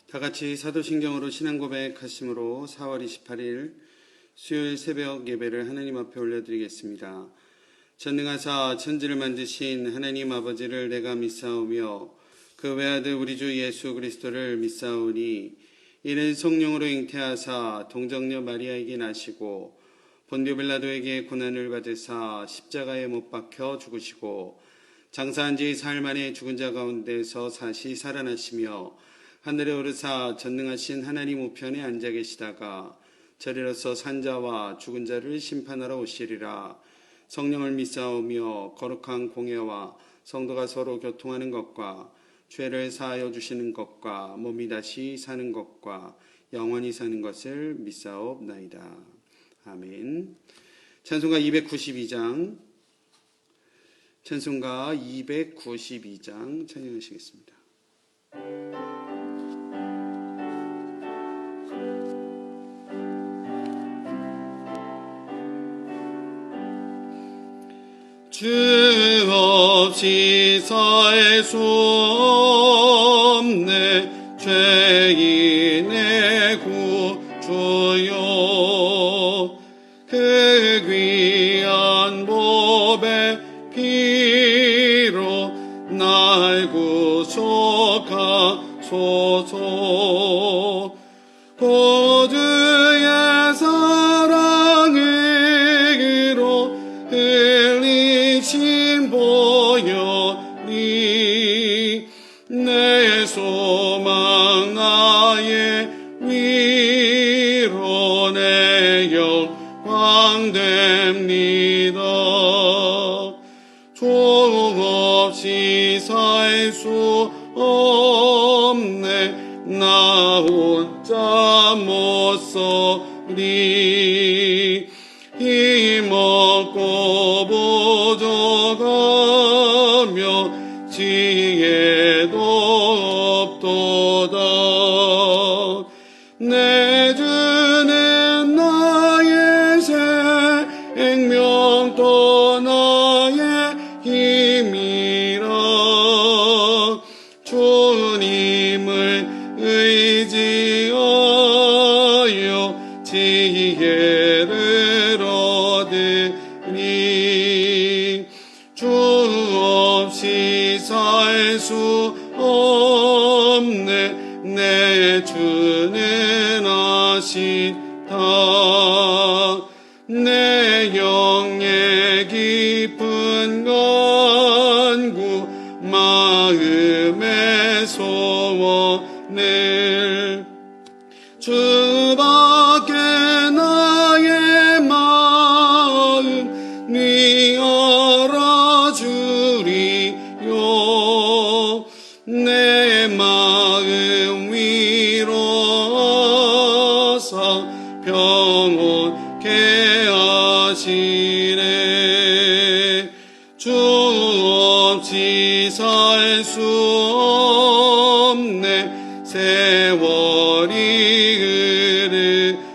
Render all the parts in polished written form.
다 같이 사도신경으로 신앙고백 하심으로 4월 28일 수요일 새벽 예배를 하나님 앞에 올려드리겠습니다. 전능하사 천지를 만드신 하나님 아버지를 내가 믿사오며 그 외아들 우리 주 예수 그리스도를 믿사오니 이는 성령으로 잉태하사 동정녀 마리아에게 나시고 본디오 빌라도에게 고난을 받으사 십자가에 못 박혀 죽으시고 장사한 지 사흘 만에 죽은 자 가운데서 다시 살아나시며 하늘에 오르사 전능하신 하나님 우편에 앉아 계시다가 저리로서 산자와 죽은 자를 심판하러 오시리라. 성령을 믿사오며 거룩한 공예와 성도가 서로 교통하는 것과 죄를 사하여 주시는 것과 몸이 다시 사는 것과 영원히 사는 것을 믿사옵나이다. 아멘. 찬송가 292장 찬양하시겠습니다. 주 없이 살 수 없네 죄인의 구주요 그 귀한 보배 피로 날 구속하소서. 구주의 사랑으로 흘리신 보혈이 내 소망 나의 위로 내 영광 됩니다. 주 없이 살 수 없네 나 혼자 못 서리. 힘없고 부족하며 지혜도 없도다. 내 주는 나의 생명 또 나의 힘이라. 주님을 의지하여 지혜를 얻으니 주 없이 살 수 없네 내 주는 아시다. 내 영의 깊은 간구 마음의 소원을 주밖에 나의 마음 네 알아주리요. 내 마음 위로하사 평온케 하시네. 주 없이 살 수 없네 세월이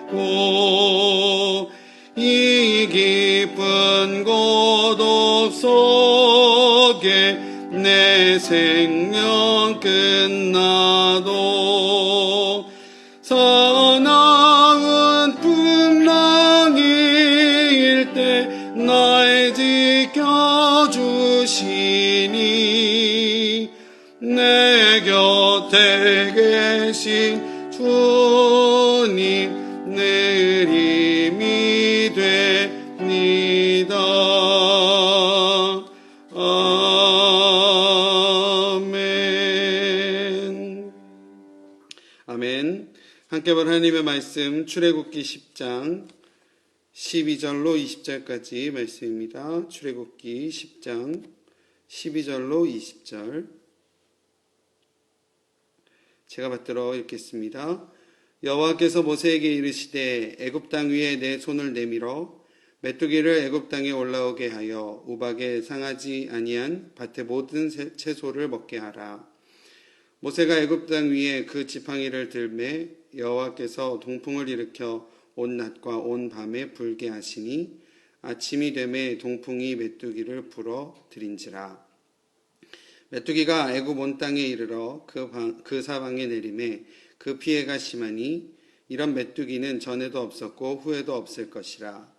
흐르고 이 깊은 고독 속에 내 생명 끝나도 사나운 풍랑일 때 날 지켜주시니 내 곁에 계신 주님 늘 힘이 됩니다. 아멘. 아멘. 함께 볼 하나님의 말씀 출애굽기 10장 12절로 20절까지 말씀입니다. 출애굽기 10장 12절로 20절 제가 받들어 읽겠습니다. 여호와께서 모세에게 이르시되 애굽 땅 위에 내 손을 내밀어 메뚜기를 애굽 땅에 올라오게 하여 우박에 상하지 아니한 밭의 모든 채소를 먹게 하라. 모세가 애굽 땅 위에 그 지팡이를 들매 여호와께서 동풍을 일으켜 온 낮과 온 밤에 불게 하시니 아침이 되매 동풍이 메뚜기를 불어 들인지라. 메뚜기가 애굽 온 땅에 이르러 그 사방에 내리매 그 피해가 심하니 이런 메뚜기는 전에도 없었고 후에도 없을 것이라.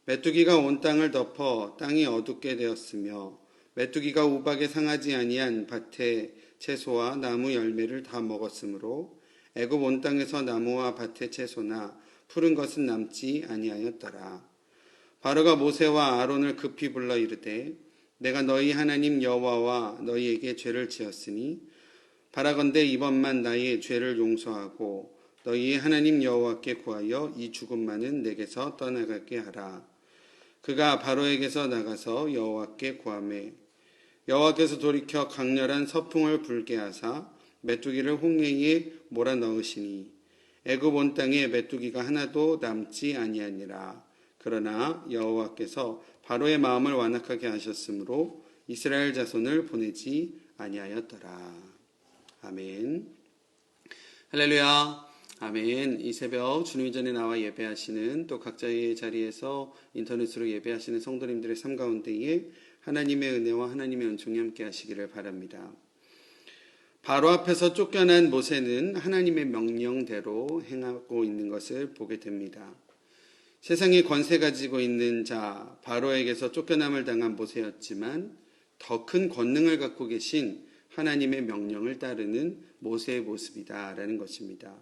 메뚜기가 온 땅을 덮어 땅이 어둡게 되었으며 메뚜기가 우박에 상하지 아니한 밭의 채소와 나무 열매를 다 먹었으므로 애굽 온 땅에서 나무와 밭의 채소나 푸른 것은 남지 아니하였더라. 바로가 모세와 아론을 급히 불러 이르되 내가 너희 하나님 여호와와 너희에게 죄를 지었으니 바라건대 이번만 나의 죄를 용서하고 너희의 하나님 여호와께 구하여 이 죽음만은 내게서 떠나가게 하라. 그가 바로에게서 나가서 여호와께 구하매 여호와께서 돌이켜 강렬한 서풍을 불게 하사 메뚜기를 홍해에 몰아넣으시니 애굽 온 땅에 메뚜기가 하나도 남지 아니하니라. 그러나 여호와께서 바로의 마음을 완악하게 하셨으므로 이스라엘 자손을 보내지 아니하였더라. 아멘. 할렐루야. 아멘. 이 새벽 주님 전에 나와 예배하시는 또 각자의 자리에서 인터넷으로 예배하시는 성도님들의 삶 가운데에 하나님의 은혜와 하나님의 은총이 함께 하시기를 바랍니다. 바로 앞에서 쫓겨난 모세는 하나님의 명령대로 행하고 있는 것을 보게 됩니다. 세상에 권세 가지고 있는 자 바로에게서 쫓겨남을 당한 모세였지만 더 큰 권능을 갖고 계신 하나님의 명령을 따르는 모세의 모습이다라는 것입니다.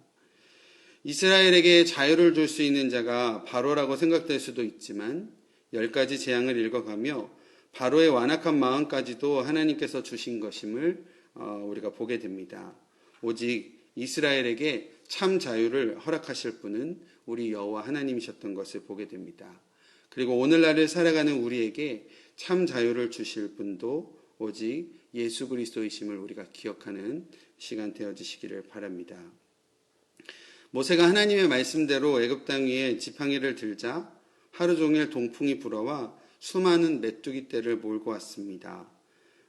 이스라엘에게 자유를 줄 수 있는 자가 바로라고 생각될 수도 있지만 10가지 재앙을 읽어가며 바로의 완악한 마음까지도 하나님께서 주신 것임을 우리가 보게 됩니다. 오직 이스라엘에게 참 자유를 허락하실 분은 우리 여호와 하나님이셨던 것을 보게 됩니다. 그리고 오늘날을 살아가는 우리에게 참 자유를 주실 분도 오직 예수 그리스도이심을 우리가 기억하는 시간 되어지시기를 바랍니다. 모세가 하나님의 말씀대로 애굽 땅 위에 지팡이를 들자 하루 종일 동풍이 불어와 수많은 메뚜기 떼를 몰고 왔습니다.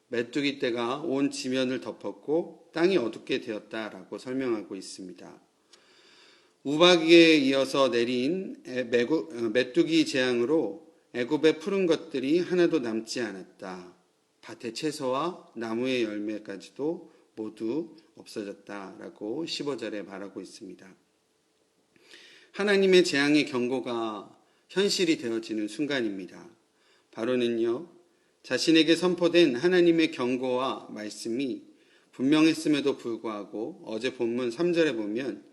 메뚜기 떼가 온 지면을 덮었고 땅이 어둡게 되었다라고 설명하고 있습니다. 우박에 이어서 내린 메뚜기 재앙으로 애굽의 푸른 것들이 하나도 남지 않았다. 밭의 채소와 나무의 열매까지도 모두 없어졌다라고 15절에 말하고 있습니다. 하나님의 재앙의 경고가 현실이 되어지는 순간입니다. 바로는요, 자신에게 선포된 하나님의 경고와 말씀이 분명했음에도 불구하고 어제 본문 3절에 보면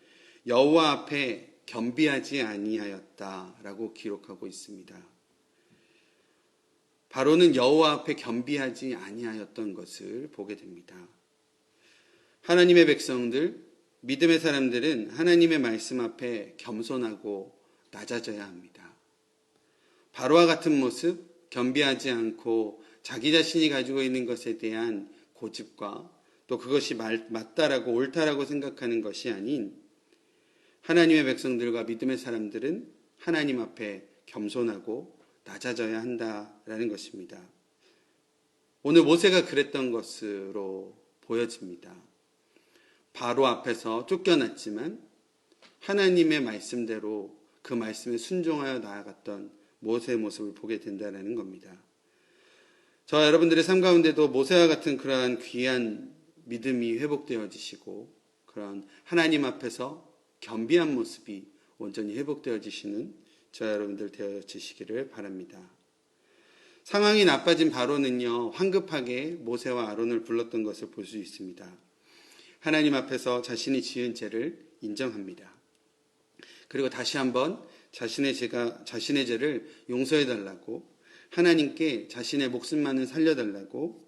여호와 앞에 겸비하지 아니하였다라고 기록하고 있습니다. 바로는 여호와 앞에 겸비하지 아니하였던 것을 보게 됩니다. 하나님의 백성들, 믿음의 사람들은 하나님의 말씀 앞에 겸손하고 낮아져야 합니다. 바로와 같은 모습, 겸비하지 않고 자기 자신이 가지고 있는 것에 대한 고집과 또 그것이 맞다라고 옳다라고 생각하는 것이 아닌 하나님의 백성들과 믿음의 사람들은 하나님 앞에 겸손하고 낮아져야 한다라는 것입니다. 오늘 모세가 그랬던 것으로 보여집니다. 바로 앞에서 쫓겨났지만 하나님의 말씀대로 그 말씀에 순종하여 나아갔던 모세의 모습을 보게 된다는 겁니다. 저와 여러분들의 삶 가운데도 모세와 같은 그러한 귀한 믿음이 회복되어지시고 그런 하나님 앞에서 겸비한 모습이 온전히 회복되어지시는 저와 여러분들 되어지시기를 바랍니다. 상황이 나빠진 바로는요, 황급하게 모세와 아론을 불렀던 것을 볼 수 있습니다. 하나님 앞에서 자신이 지은 죄를 인정합니다. 그리고 다시 한번 자신의 죄를 용서해달라고 하나님께 자신의 목숨만은 살려달라고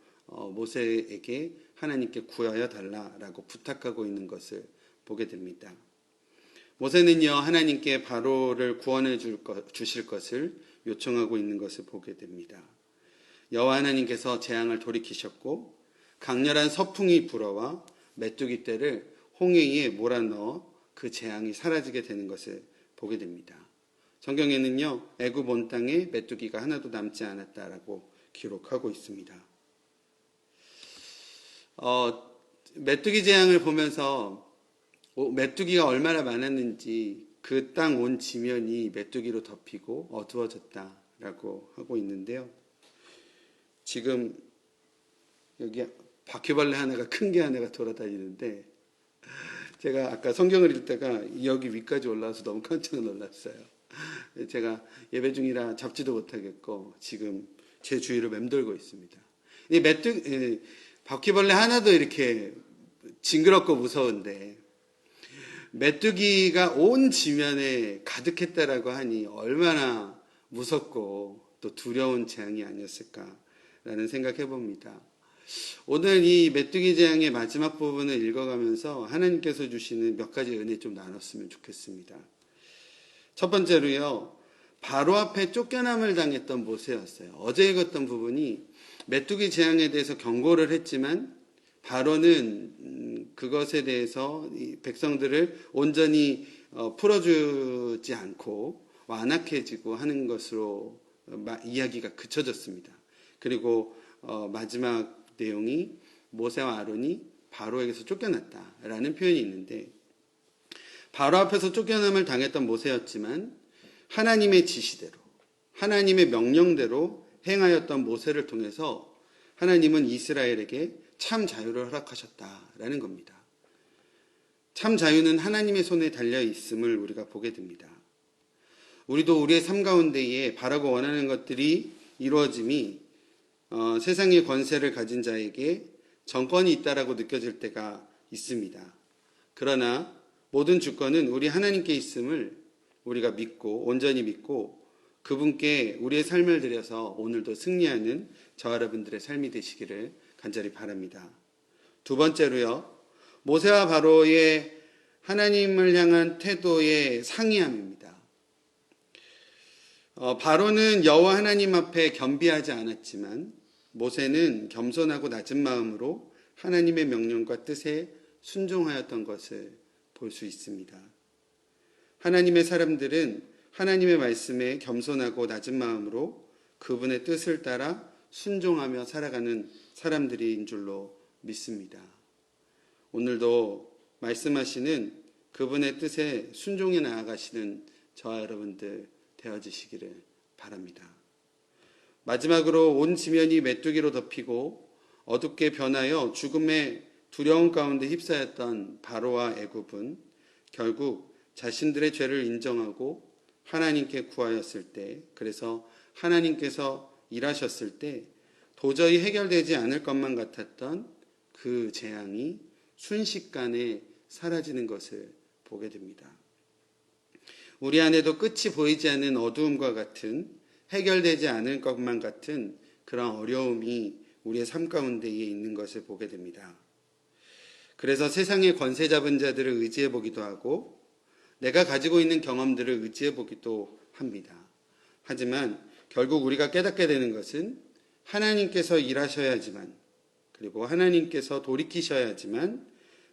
모세에게 하나님께 구하여 달라라고 부탁하고 있는 것을 보게 됩니다. 모세는요, 하나님께 바로를 구원해 주실 것을 요청하고 있는 것을 보게 됩니다. 여호와 하나님께서 재앙을 돌이키셨고 강렬한 서풍이 불어와 메뚜기 떼를 홍해에 몰아넣어 그 재앙이 사라지게 되는 것을 보게 됩니다. 성경에는요, 애굽 온 땅에 메뚜기가 하나도 남지 않았다라고 기록하고 있습니다. 메뚜기 재앙을 보면서 메뚜기가 얼마나 많았는지 그 땅 온 지면이 메뚜기로 덮이고 어두워졌다라고 하고 있는데요. 지금 여기 바퀴벌레 하나가 큰 게 하나가 돌아다니는데 제가 아까 성경을 읽다가 여기 위까지 올라와서 너무 깜짝 놀랐어요. 제가 예배 중이라 잡지도 못하겠고 지금 제 주위를 맴돌고 있습니다. 이 바퀴벌레 하나도 이렇게 징그럽고 무서운데 메뚜기가 온 지면에 가득했다라고 하니 얼마나 무섭고 또 두려운 재앙이 아니었을까라는 생각해 봅니다. 오늘 이 메뚜기 재앙의 마지막 부분을 읽어가면서 하나님께서 주시는 몇 가지 은혜 좀 나눴으면 좋겠습니다. 첫 번째로요, 바로 앞에 쫓겨남을 당했던 모세였어요. 어제 읽었던 부분이 메뚜기 재앙에 대해서 경고를 했지만 바로는 그것에 대해서 백성들을 온전히 풀어주지 않고 완악해지고 하는 것으로 이야기가 그쳐졌습니다. 그리고 마지막 내용이 모세와 아론이 바로에게서 쫓겨났다라는 표현이 있는데, 바로 앞에서 쫓겨남을 당했던 모세였지만 하나님의 지시대로, 하나님의 명령대로 행하였던 모세를 통해서 하나님은 이스라엘에게 참 자유를 허락하셨다라는 겁니다. 참 자유는 하나님의 손에 달려 있음을 우리가 보게 됩니다. 우리도 우리의 삶 가운데에 바라고 원하는 것들이 이루어짐이 세상의 권세를 가진 자에게 정권이 있다라고 느껴질 때가 있습니다. 그러나 모든 주권은 우리 하나님께 있음을 우리가 믿고 온전히 믿고 그분께 우리의 삶을 드려서 오늘도 승리하는 저와 여러분들의 삶이 되시기를 간절히 바랍니다. 두 번째로요, 모세와 바로의 하나님을 향한 태도의 상이함입니다. 바로는 여호와 하나님 앞에 겸비하지 않았지만 모세는 겸손하고 낮은 마음으로 하나님의 명령과 뜻에 순종하였던 것을 볼 수 있습니다. 하나님의 사람들은 하나님의 말씀에 겸손하고 낮은 마음으로 그분의 뜻을 따라 순종하며 살아가는 사람들인 줄로 믿습니다. 오늘도 말씀하시는 그분의 뜻에 순종해 나아가시는 저와 여러분들 되어지시기를 바랍니다. 마지막으로 온 지면이 메뚜기로 덮이고 어둡게 변하여 죽음의 두려움 가운데 휩싸였던 바로와 애굽은 결국 자신들의 죄를 인정하고 하나님께 구하였을 때, 그래서 하나님께서 일하셨을 때 도저히 해결되지 않을 것만 같았던 그 재앙이 순식간에 사라지는 것을 보게 됩니다. 우리 안에도 끝이 보이지 않는 어두움과 같은, 해결되지 않을 것만 같은 그런 어려움이 우리의 삶 가운데에 있는 것을 보게 됩니다. 그래서 세상의 권세 잡은 자들을 의지해 보기도 하고 내가 가지고 있는 경험들을 의지해 보기도 합니다. 하지만 결국 우리가 깨닫게 되는 것은 하나님께서 일하셔야지만, 그리고 하나님께서 돌이키셔야지만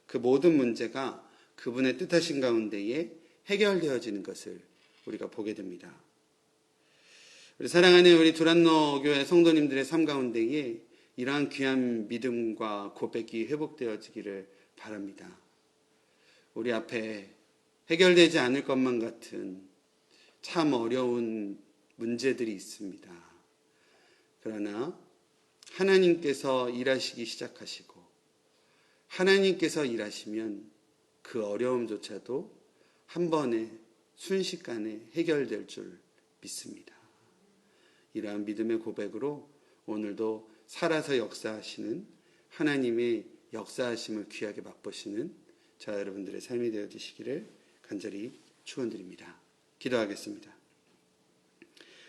그 모든 문제가 그분의 뜻하신 가운데에 해결되어지는 것을 우리가 보게 됩니다. 우리 사랑하는 우리 두란노 교회 성도님들의 삶 가운데에 이러한 귀한 믿음과 고백이 회복되어지기를 바랍니다. 우리 앞에 해결되지 않을 것만 같은 참 어려운 문제들이 있습니다. 그러나 하나님께서 일하시기 시작하시고 하나님께서 일하시면 그 어려움조차도 한 번에 순식간에 해결될 줄 믿습니다. 이러한 믿음의 고백으로 오늘도 살아서 역사하시는 하나님의 역사하심을 귀하게 맛보시는 저와 여러분들의 삶이 되어주시기를 간절히 축원드립니다. 기도하겠습니다.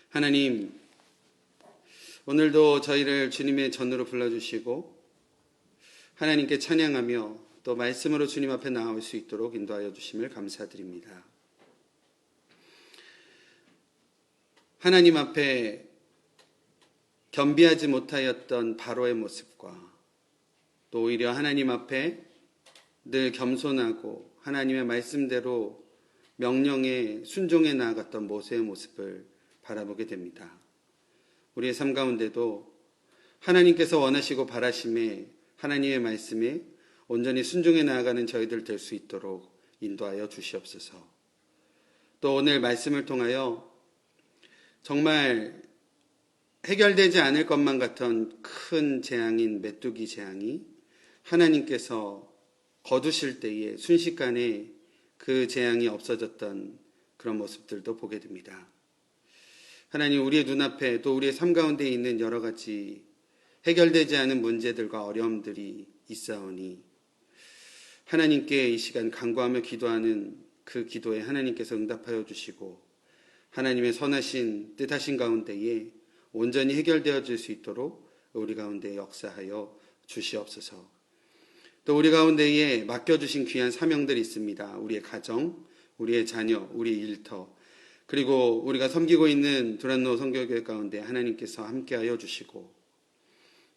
하나님, 오늘도 저희를 주님의 전으로 불러주시고 하나님께 찬양하며 또 말씀으로 주님 앞에 나올 수 있도록 인도하여 주심을 감사드립니다. 하나님 앞에 겸비하지 못하였던 바로의 모습과 또 오히려 하나님 앞에 늘 겸손하고 하나님의 말씀대로 명령에 순종해 나아갔던 모세의 모습을 바라보게 됩니다. 우리의 삶 가운데도 하나님께서 원하시고 바라심에 하나님의 말씀에 온전히 순종해 나아가는 저희들 될 수 있도록 인도하여 주시옵소서. 또 오늘 말씀을 통하여 정말 해결되지 않을 것만 같은 큰 재앙인 메뚜기 재앙이 하나님께서 거두실 때에 순식간에 그 재앙이 없어졌던 그런 모습들도 보게 됩니다. 하나님, 우리의 눈앞에 또 우리의 삶 가운데 있는 여러 가지 해결되지 않은 문제들과 어려움들이 있사오니 하나님께 이 시간 간구하며 기도하는 그 기도에 하나님께서 응답하여 주시고 하나님의 선하신 뜻하신 가운데에 온전히 해결되어질 수 있도록 우리 가운데 역사하여 주시옵소서. 또 우리 가운데에 맡겨주신 귀한 사명들이 있습니다. 우리의 가정, 우리의 자녀, 우리의 일터, 그리고 우리가 섬기고 있는 두란노 선교교회 가운데 하나님께서 함께하여 주시고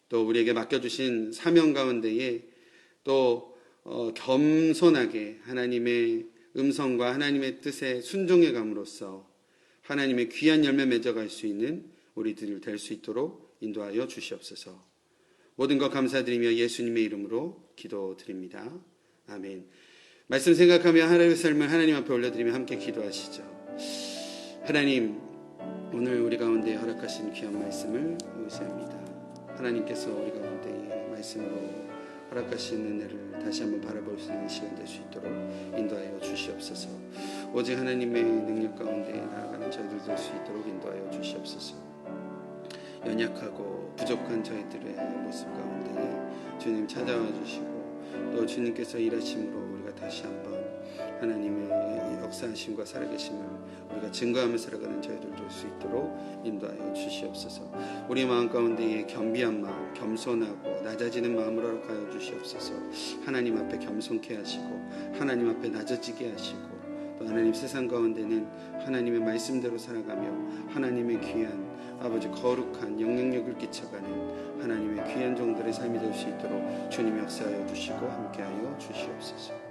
또 우리에게 맡겨주신 사명 가운데에 또 겸손하게 하나님의 음성과 하나님의 뜻에 순종해 감으로써 하나님의 귀한 열매 맺어갈 수 있는 우리들 될 수 있도록 인도하여 주시옵소서. 모든 것 감사드리며 예수님의 이름으로 기도드립니다. 아멘. 말씀 생각하며 하나님의 삶을 하나님 앞에 올려드리며 함께 기도하시죠. 하나님, 오늘 우리 가운데 허락하신 귀한 말씀을 의지합니다. 하나님께서 우리 가운데 말씀으로 허락하신 은혜를 다시 한번 바라볼 수 있는 시간 될 수 있도록 인도하여 주시옵소서. 오직 하나님의 능력 가운데 나아가는 저희들 될 수 있도록 인도하여 주시옵소서. 연약하고 부족한 저희들의 모습 가운데 주님 찾아와 주시고 또 주님께서 일하심으로 우리가 다시 한번 하나님의 역사하심과 살아계심을 우리가 증거하며 살아가는 저희들 될 수 있도록 인도하여 주시옵소서. 우리 마음 가운데에 겸비한 마음, 겸손하고 낮아지는 마음을 허락하여 주시옵소서. 하나님 앞에 겸손케 하시고 하나님 앞에 낮아지게 하시고 또 하나님 세상 가운데는 하나님의 말씀대로 살아가며 하나님의 귀한 아버지 거룩한 영향력을 끼쳐가는 하나님의 귀한 종들의 삶이 될 수 있도록 주님 역사하여 주시고 함께하여 주시옵소서.